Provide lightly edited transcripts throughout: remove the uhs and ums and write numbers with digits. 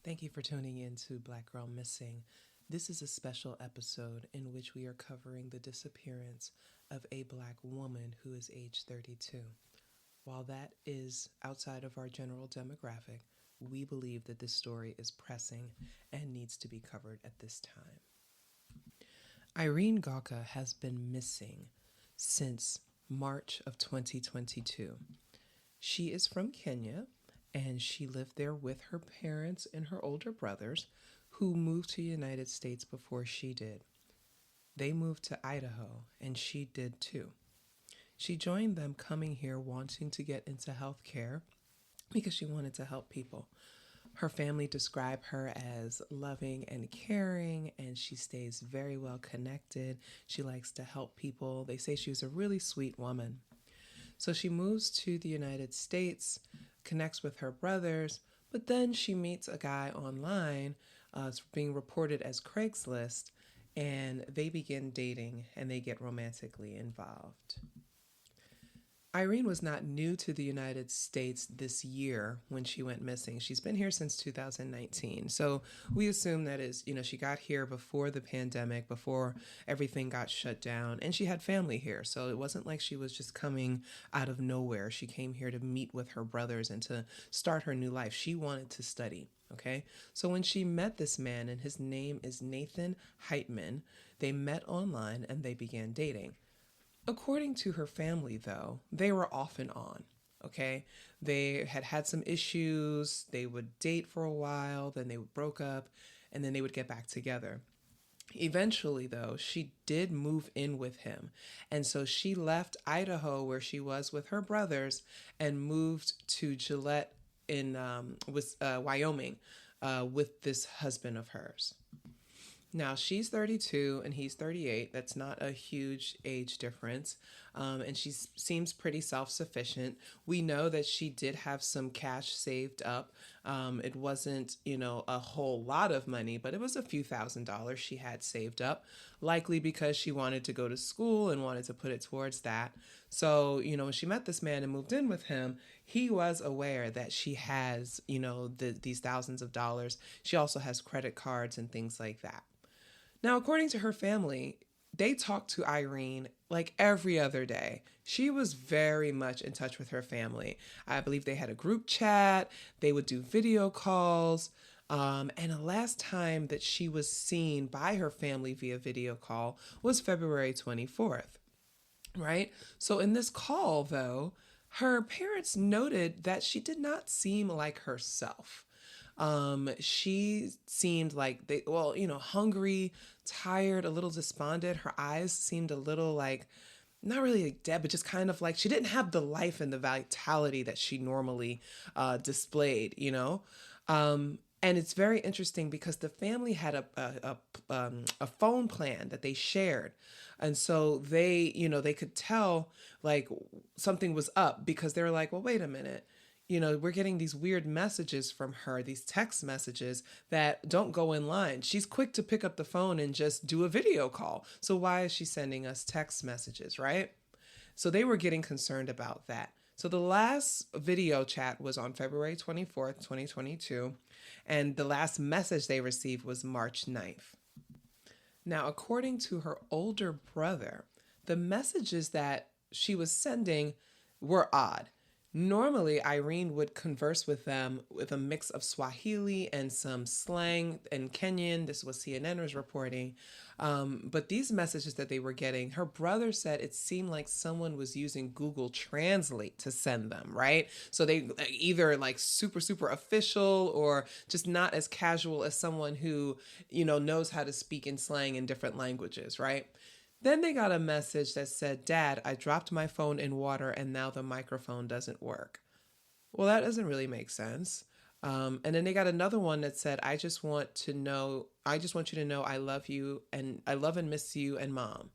Thank you for tuning in to Black Girl Missing. This is a special episode in which we are covering the disappearance of a Black woman who is age 32. While that is outside of our general demographic, we believe that this story is pressing and needs to be covered at this time. Irene Gakwa has been missing since March of 2022. She is from Kenya, and she lived there with her parents and her older brothers, who moved to the United States before she did. They moved to Idaho, and she did too. She joined them coming here wanting to get into healthcare because she wanted to help people. Her family describe her as loving and caring, and she stays very well connected. She likes to help people. They say she was a really sweet woman. So she moves to the United States, connects with her brothers, but then she meets a guy online, it's being reported as Craigslist, and they begin dating and they get romantically involved. Irene was not new to the United States this year when she went missing. She's been here since 2019. So we assume that is, she got here before the pandemic, before everything got shut down, and she had family here. So it wasn't like she was just coming out of nowhere. She came here to meet with her brothers and to start her new life. She wanted to study. Okay. So when she met this man, and his name is Nathan Heitman, they met online and they began dating. According to her family, though, they were off and on, okay? They had had some issues. They would date for a while, then they broke up, and then they would get back together. Eventually, though, she did move in with him. And so she left Idaho, where she was with her brothers, and moved to Gillette in Wyoming with this husband of hers. Now, she's 32 and he's 38. That's not a huge age difference. And she seems pretty self-sufficient. We know that she did have some cash saved up. It wasn't, a whole lot of money, but it was a few $1,000s she had saved up, likely because she wanted to go to school and wanted to put it towards that. So, when she met this man and moved in with him, he was aware that she has, these thousands of dollars. She also has credit cards and things like that. Now, according to her family, they talked to Irene like every other day. She was very much in touch with her family. I believe they had a group chat. They would do video calls. And the last time that she was seen by her family via video call was February 24th, right? So in this call, though, her parents noted that she did not seem like herself. She seemed like hungry, tired, a little despondent. Her eyes seemed a little like, not really like dead, but just kind of like she didn't have the life and the vitality that she normally displayed, And it's very interesting because the family had a phone plan that they shared. And so they could tell like something was up because they were like, well, wait a minute. We're getting these weird messages from her, these text messages that don't go in line. She's quick to pick up the phone and just do a video call. So why is she sending us text messages, right? So they were getting concerned about that. So the last video chat was on February 24th, 2022, and the last message they received was March 9th. Now, according to her older brother, the messages that she was sending were odd. Normally, Irene would converse with them with a mix of Swahili and some slang and Kenyan. This was CNN was reporting. But these messages that they were getting, her brother said it seemed like someone was using Google Translate to send them, right? So they either like super, super official or just not as casual as someone who, knows how to speak in slang in different languages, right? Then they got a message that said, "Dad, I dropped my phone in water and now the microphone doesn't work." Well, that doesn't really make sense. And then they got another one that said, I just want you to know I love you and I love and miss you and Mom."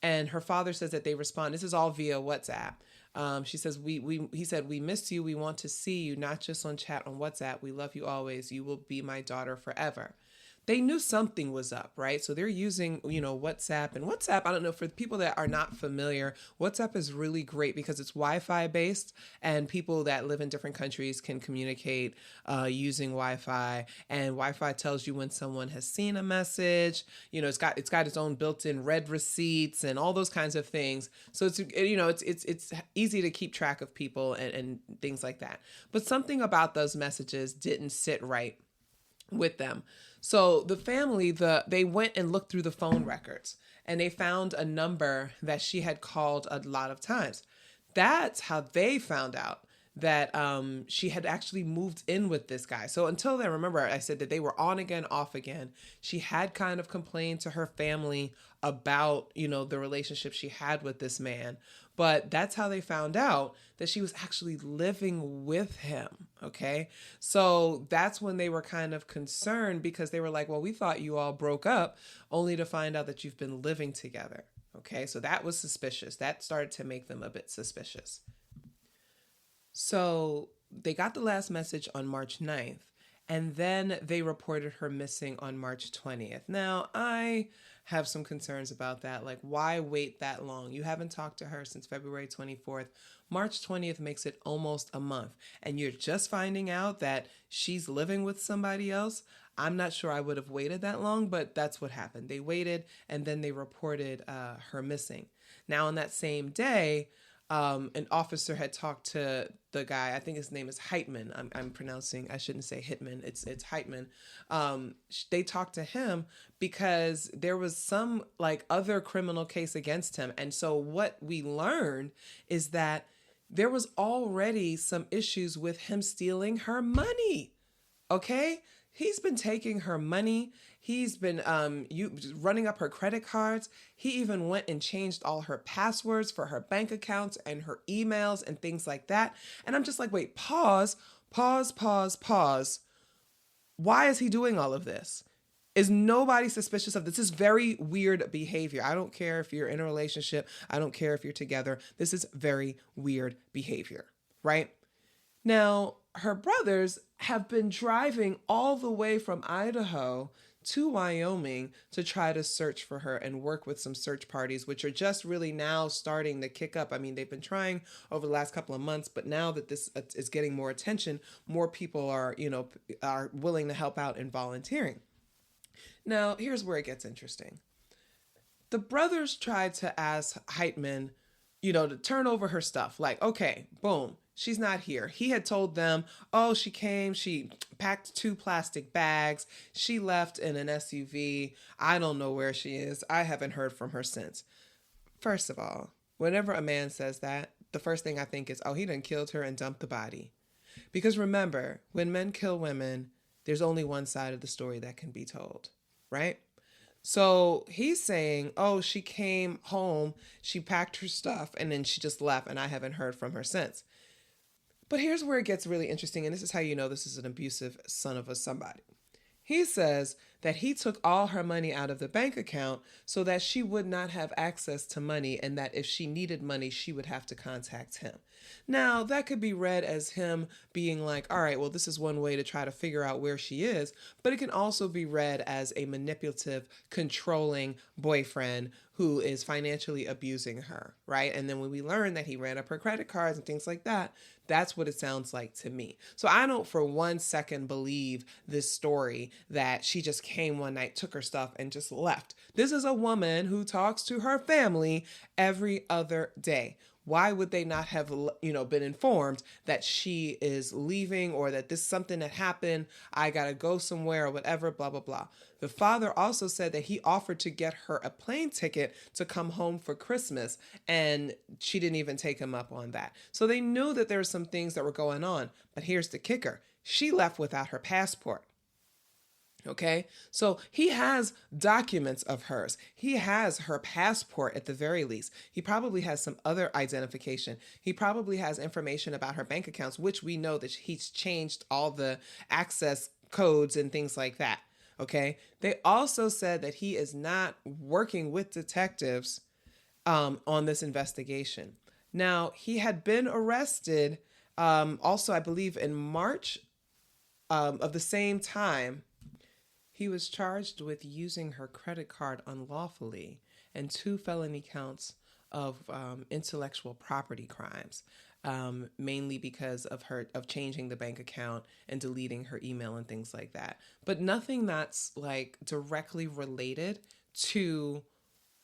And her father says that they respond. This is all via WhatsApp. She says, he said, "We miss you. We want to see you, not just on chat on WhatsApp. We love you always. You will be my daughter forever." they knew something was up, right? So they're using, WhatsApp. And WhatsApp, I don't know, for people that are not familiar, WhatsApp is really great because it's Wi-Fi based, and people that live in different countries can communicate using Wi-Fi. And Wi-Fi tells you when someone has seen a message. It's got its own built-in read receipts and all those kinds of things. So it's easy to keep track of people and things like that. But something about those messages didn't sit right with them. So the family, they went and looked through the phone records, and they found a number that she had called a lot of times. That's how they found out that she had actually moved in with this guy. So until then, remember, I said that they were on again, off again. She had kind of complained to her family about, the relationship she had with this man. But that's how they found out that she was actually living with him. Okay. So that's when they were kind of concerned, because they were like, well, we thought you all broke up, only to find out that you've been living together. Okay. So that was suspicious. That started to make them a bit suspicious. So they got the last message on March 9th, and then they reported her missing on March 20th. Now, I have some concerns about that. Like, why wait that long? You haven't talked to her since February 24th. March 20th makes it almost a month, and you're just finding out that she's living with somebody else. I'm not sure I would have waited that long, but that's what happened. They waited, and then they reported her missing. Now, on that same day, an officer had talked to the guy. I think his name is Heitman. I'm pronouncing, I shouldn't say Hitman. It's Heitman. They talked to him because there was some other criminal case against him. And so what we learned is that there was already some issues with him stealing her money. Okay? He's been taking her money. He's been running up her credit cards. He even went and changed all her passwords for her bank accounts and her emails and things like that. And I'm just like, wait, pause. Why is he doing all of this? Is nobody suspicious of this? This is very weird behavior. I don't care if you're in a relationship. I don't care if you're together. This is very weird behavior, right? Now, her brothers have been driving all the way from Idaho to Wyoming to try to search for her and work with some search parties, which are just really now starting to kick up. I mean, they've been trying over the last couple of months, but now that this is getting more attention, more people are willing to help out and volunteering. Now, here's where it gets interesting. The brothers tried to ask Heitman, to turn over her stuff. Like, okay, boom. She's not here. He had told them, oh, she came, she packed 2 plastic bags. She left in an SUV. I don't know where she is. I haven't heard from her since. First of all, whenever a man says that, the first thing I think is, oh, he done killed her and dumped the body. Because remember, when men kill women, there's only one side of the story that can be told, right? So he's saying, oh, she came home, she packed her stuff, and then she just left, and I haven't heard from her since. But here's where it gets really interesting, and this is how you know this is an abusive son of a somebody. He says that he took all her money out of the bank account so that she would not have access to money, and that if she needed money, she would have to contact him. Now, that could be read as him being like, all right, well, this is one way to try to figure out where she is, but it can also be read as a manipulative, controlling boyfriend who is financially abusing her, right? And then when we learn that he ran up her credit cards and things like that, that's what it sounds like to me. So I don't for 1 second believe this story that she just came one night, took her stuff, and just left. This is a woman who talks to her family every other day. Why would they not have, been informed that she is leaving, or that this is something that happened, I gotta go somewhere or whatever, blah, blah, blah. The father also said that he offered to get her a plane ticket to come home for Christmas, and she didn't even take him up on that. So they knew that there were some things that were going on, but here's the kicker. She left without her passport. Okay, so he has documents of hers. He has her passport at the very least. He probably has some other identification. He probably has information about her bank accounts, which we know that he's changed all the access codes and things like that. Okay, they also said that he is not working with detectives on this investigation. Now, he had been arrested also, I believe, in March of the same time. He was charged with using her credit card unlawfully and 2 felony counts of intellectual property crimes, mainly because of changing the bank account and deleting her email and things like that. But nothing that's like directly related to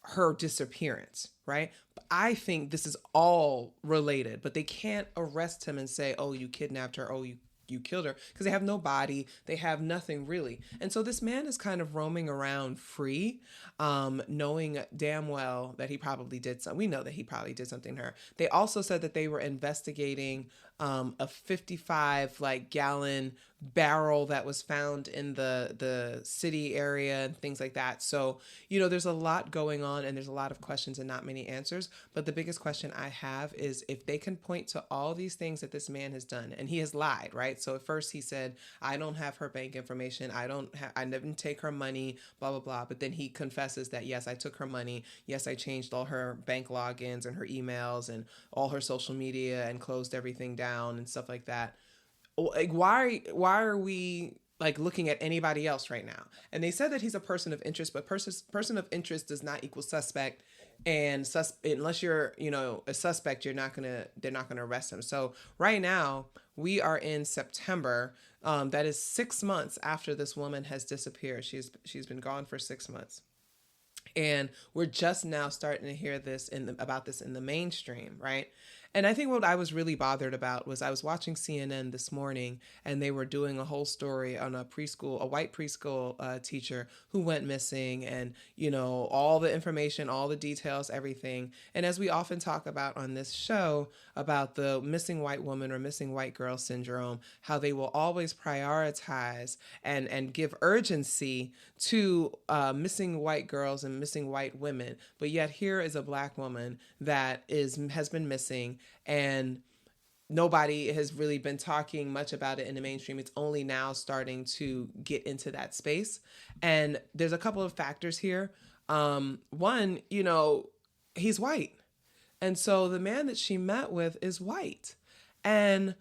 her disappearance, right? But I think this is all related, but they can't arrest him and say, "Oh, you kidnapped her. Oh, you killed her," because they have no body, they have nothing really. And so this man is kind of roaming around free, knowing damn well that he probably did something. We know that he probably did something to her. They also said that they were investigating a 55 like gallon barrel that was found in the city area and things like that. So, there's a lot going on and there's a lot of questions and not many answers. But the biggest question I have is if they can point to all these things that this man has done, and he has lied, right? So at first he said, "I don't have her bank information. I didn't take her money, blah, blah, blah." But then he confesses that, yes, I took her money. Yes, I changed all her bank logins and her emails and all her social media and closed everything down and stuff like that. Like, why are we like looking at anybody else right now? And they said that he's a person of interest, but person of interest does not equal suspect. And unless you're, a suspect, they're not gonna arrest him. So right now we are in September. That is 6 months after this woman has disappeared. She's been gone for 6 months. And we're just now starting to hear about this in the mainstream, right? And I think what I was really bothered about was I was watching CNN this morning and they were doing a whole story on a white preschool teacher who went missing and, all the information, all the details, everything. And as we often talk about on this show about the missing white woman or missing white girl syndrome, how they will always prioritize and give urgency to missing white girls and missing white women. But yet here is a Black woman that has been missing, and nobody has really been talking much about it in the mainstream. It's only now starting to get into that space. And there's a couple of factors here. One, he's white. And so the man that she met with is white. And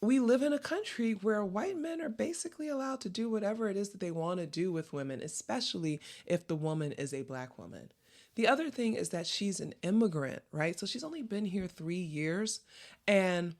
we live in a country where white men are basically allowed to do whatever it is that they want to do with women, especially if the woman is a Black woman. The other thing is that she's an immigrant, right? So she's only been here 3 years, and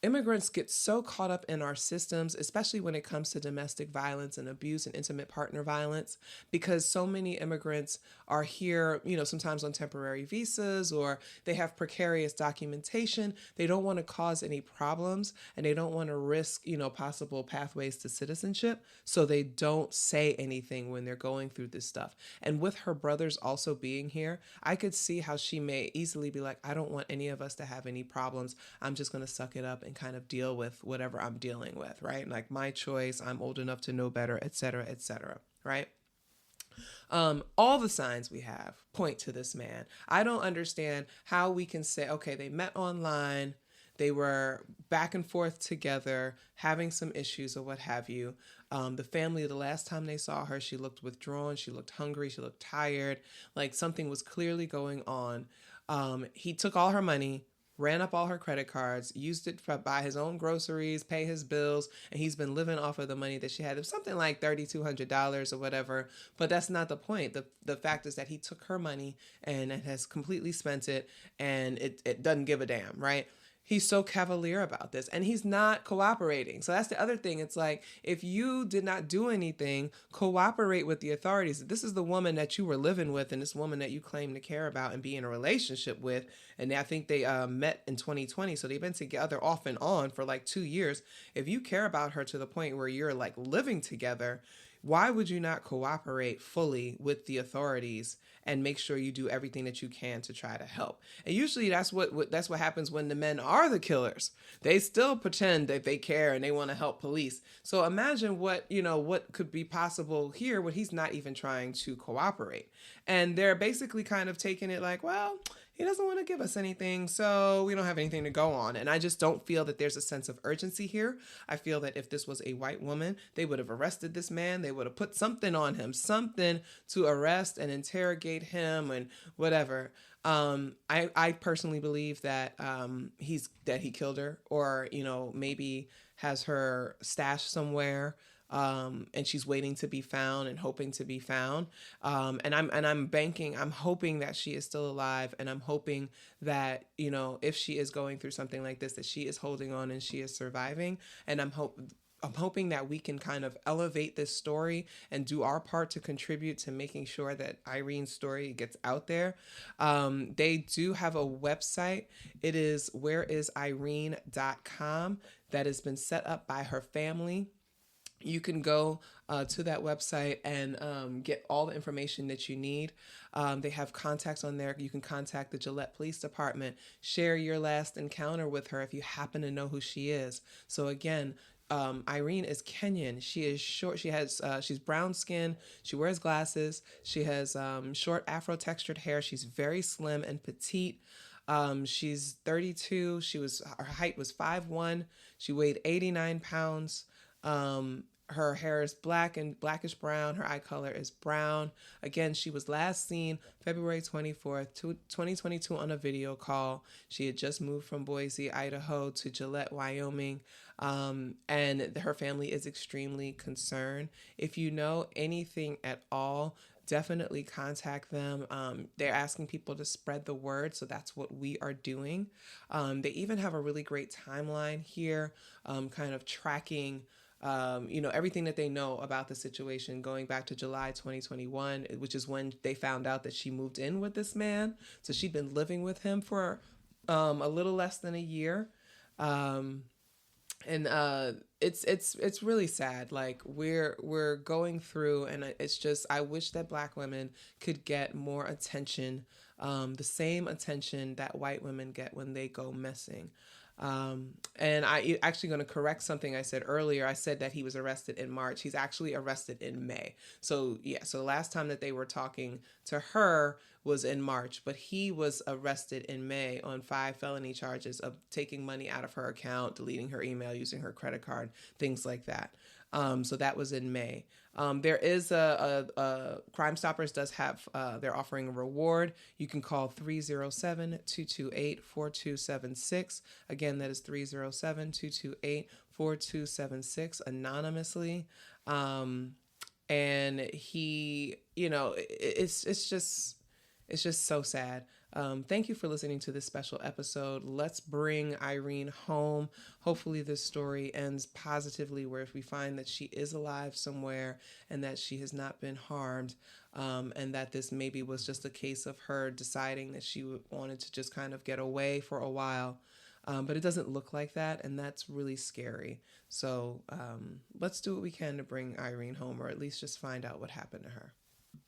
immigrants get so caught up in our systems, especially when it comes to domestic violence and abuse and intimate partner violence, because so many immigrants are here, sometimes on temporary visas, or they have precarious documentation. They don't want to cause any problems and they don't want to risk, possible pathways to citizenship. So they don't say anything when they're going through this stuff. And with her brothers also being here, I could see how she may easily be like, "I don't want any of us to have any problems. I'm just going to suck it up and kind of deal with whatever I'm dealing with," right? Like, my choice, I'm old enough to know better, et cetera, right? All the signs we have point to this man. I don't understand how we can say, okay, they met online, they were back and forth together, having some issues or what have you. The family, the last time they saw her, she looked withdrawn, she looked hungry, she looked tired, like something was clearly going on. He took all her money, ran up all her credit cards, used it to buy his own groceries, pay his bills, and he's been living off of the money that she had. It was something like $3,200 or whatever, but that's not the point. The fact is that he took her money and has completely spent it, and it doesn't give a damn, right? He's so cavalier about this, and he's not cooperating. So that's the other thing. It's like, if you did not do anything, cooperate with the authorities. This is the woman that you were living with, and this woman that you claim to care about and be in a relationship with. And I think they met in 2020. So they've been together off and on for like 2 years. If you care about her to the point where you're like living together, why would you not cooperate fully with the authorities and make sure you do everything that you can to try to help? And usually that's what happens when the men are the killers. They still pretend that they care and they want to help police. So imagine what could be possible here when he's not even trying to cooperate. And they're basically kind of taking it like, well, he doesn't want to give us anything, so we don't have anything to go on. And I just don't feel that there's a sense of urgency here. I feel that if this was a white woman, they would have arrested this man. They would have put something on him, something to arrest and interrogate him and whatever. I personally believe that he killed her, or maybe has her stashed somewhere. and she's waiting to be found and hoping to be found. I'm hoping that she is still alive, and I'm hoping that, if she is going through something like this, that she is holding on and she is surviving. And I'm hoping that we can kind of elevate this story and do our part to contribute to making sure that Irene's story gets out there. They do have a website. It is whereisirene.com that has been set up by her family. You can go to that website and get all the information that you need. They have contacts on there. You can contact the Gillette Police Department, share your last encounter with her if you happen to know who she is. So again, Irene is Kenyan. She is short. She's brown skin. She wears glasses. She has short Afro textured hair. She's very slim and petite. She's 32. Her height was 5'1". She weighed 89 pounds. Her hair is black and blackish brown. Her eye color is brown. Again, she was last seen February 24th, 2022 on a video call. She had just moved from Boise, Idaho to Gillette, Wyoming. And her family is extremely concerned. If you know anything at all, definitely contact them. They're asking people to spread the word, so that's what we are doing. They even have a really great timeline here, kind of tracking everything that they know about the situation going back to July 2021, which is when they found out that she moved in with this man. So she'd been living with him for a little less than a year. It's really sad. Like we're going through, and it's just, I wish that Black women could get more attention, the same attention that white women get when they go missing. And I actually going to correct something I said earlier. I said that he was arrested in March. He's actually arrested in May. So yeah, so the last time that they were talking to her was in March, but he was arrested in May on 5 felony charges of taking money out of her account, deleting her email, using her credit card, things like that. So that was in May. There is Crime Stoppers does have, they're offering a reward. You can call 307-228-4276. Again, that is 307-228-4276 anonymously. And he, it's just so sad. Thank you for listening to this special episode. Let's bring Irene home. Hopefully this story ends positively, where if we find that she is alive somewhere and that she has not been harmed, and that this maybe was just a case of her deciding that she wanted to just kind of get away for a while. But it doesn't look like that, and that's really scary. So let's do what we can to bring Irene home, or at least just find out what happened to her.